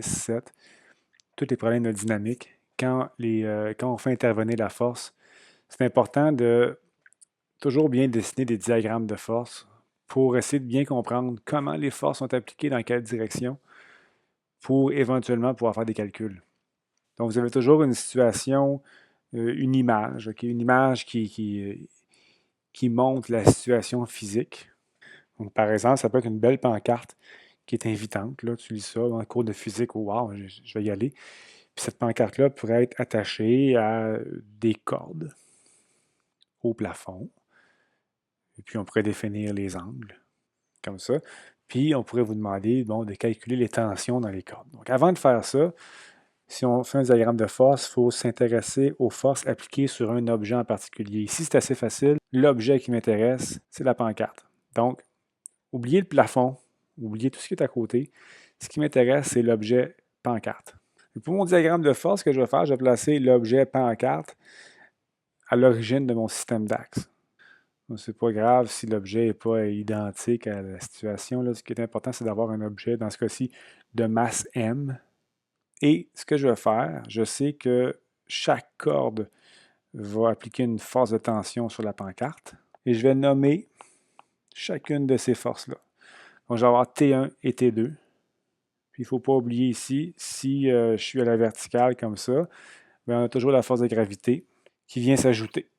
7, tous les problèmes de dynamique. Quand on fait intervenir la force, c'est important de toujours bien dessiner des diagrammes de force pour essayer de bien comprendre comment les forces sont appliquées dans quelle direction pour éventuellement pouvoir faire des calculs. Donc, vous avez toujours une situation, une image, okay? Une image qui montre la situation physique. Donc, par exemple, ça peut être une belle pancarte qui est invitante. Là, tu lis ça en cours de physique, oh, wow, je vais y aller. Puis cette pancarte-là pourrait être attachée à des cordes au plafond. Et puis, on pourrait définir les angles, comme ça. Puis, on pourrait vous demander de calculer les tensions dans les cordes. Donc, avant de faire ça, si on fait un diagramme de force, il faut s'intéresser aux forces appliquées sur un objet en particulier. Ici, c'est assez facile. L'objet qui m'intéresse, c'est la pancarte. Donc, oubliez le plafond, oubliez tout ce qui est à côté. Ce qui m'intéresse, c'est l'objet pancarte. Et pour mon diagramme de force, ce que je vais faire, je vais placer l'objet pancarte à l'origine de mon système d'axes. Ce n'est pas grave si l'objet n'est pas identique à la situation. Là. Ce qui est important, c'est d'avoir un objet, dans ce cas-ci, de masse M. Et ce que je vais faire, je sais que chaque corde va appliquer une force de tension sur la pancarte. Et je vais nommer chacune de ces forces-là. Donc, je vais avoir T1 et T2. Puis, il ne faut pas oublier ici, si je suis à la verticale comme ça, bien, on a toujours la force de gravité qui vient s'ajouter.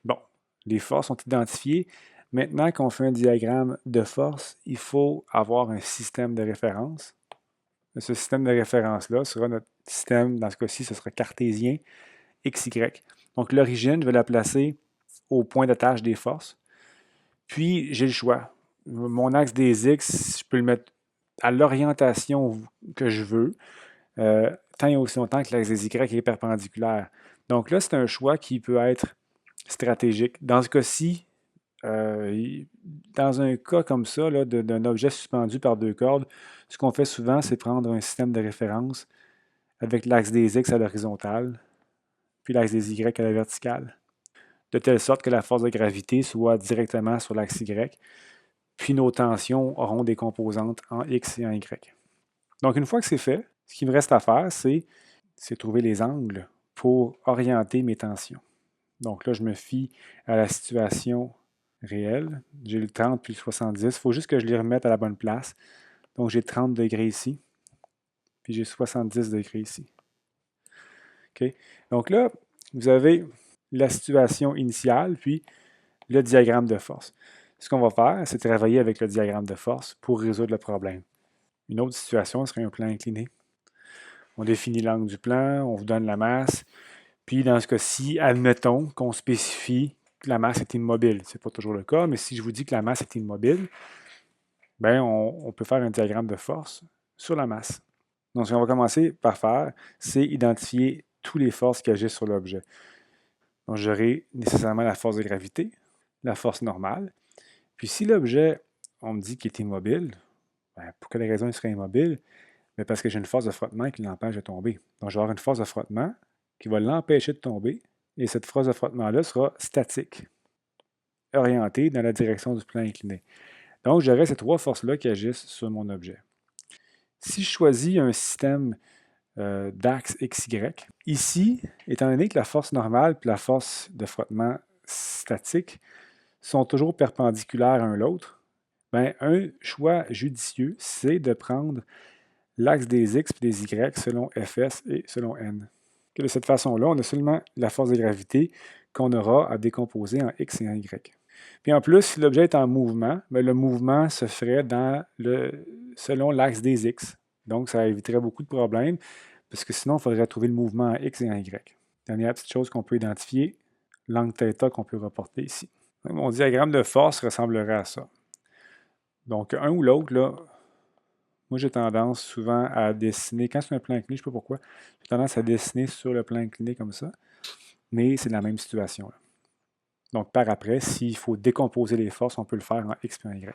Bon, les forces sont identifiées. Maintenant qu'on fait un diagramme de force, il faut avoir un système de référence. Ce système de référence-là sera notre système, dans ce cas-ci, ce sera cartésien, XY. Donc, l'origine, je vais la placer au point d'attache des forces. Puis, j'ai le choix. Mon axe des X, je peux le mettre à l'orientation que je veux, tant et aussi longtemps que l'axe des Y est perpendiculaire. Donc là, c'est un choix qui peut être stratégique. Dans ce cas-ci, dans un cas comme ça, d'un objet suspendu par deux cordes, ce qu'on fait souvent, c'est prendre un système de référence avec l'axe des X à l'horizontale, puis l'axe des Y à la verticale, de telle sorte que la force de gravité soit directement sur l'axe Y, puis nos tensions auront des composantes en X et en Y. Donc, une fois que c'est fait, ce qu'il me reste à faire, c'est trouver les angles pour orienter mes tensions. Donc là, je me fie à la situation réelle. J'ai le 30 puis le 70. Il faut juste que je les remette à la bonne place. Donc, j'ai 30 degrés ici, puis j'ai 70 degrés ici. OK? Donc là, vous avez la situation initiale, puis le diagramme de force. Ce qu'on va faire, c'est travailler avec le diagramme de force pour résoudre le problème. Une autre situation serait un plan incliné. On définit l'angle du plan, on vous donne la masse, puis dans ce cas-ci, admettons qu'on spécifie que la masse est immobile. Ce n'est pas toujours le cas, mais si je vous dis que la masse est immobile, bien, on peut faire un diagramme de force sur la masse. Donc, ce qu'on va commencer par faire, c'est identifier toutes les forces qui agissent sur l'objet. Donc, j'aurai nécessairement la force de gravité, la force normale. Puis, si l'objet, on me dit qu'il est immobile, bien, pour quelle raison il serait immobile? Bien, parce que j'ai une force de frottement qui l'empêche de tomber. Donc, je vais avoir une force de frottement qui va l'empêcher de tomber, et cette force de frottement-là sera statique, orientée dans la direction du plan incliné. Donc, j'aurai ces trois forces-là qui agissent sur mon objet. Si je choisis un système d'axe XY, ici, étant donné que la force normale et la force de frottement statique sont toujours perpendiculaires à l'autre, bien, un choix judicieux, c'est de prendre l'axe des X et des Y selon Fs et selon N. De cette façon-là, on a seulement la force de gravité qu'on aura à décomposer en X et en Y. Puis en plus, si l'objet est en mouvement, bien, le mouvement se ferait selon l'axe des X. Donc, ça éviterait beaucoup de problèmes, parce que sinon, il faudrait trouver le mouvement en X et en Y. Dernière petite chose qu'on peut identifier, l'angle θ qu'on peut reporter ici. Mon diagramme de force ressemblerait à ça. Donc, un ou l'autre, là, moi, j'ai tendance souvent à dessiner, quand c'est un plan incliné, je ne sais pas pourquoi, j'ai tendance à dessiner sur le plan incliné comme ça, mais c'est la même situation. Là. Donc, par après, s'il faut décomposer les forces, on peut le faire en X et en Y.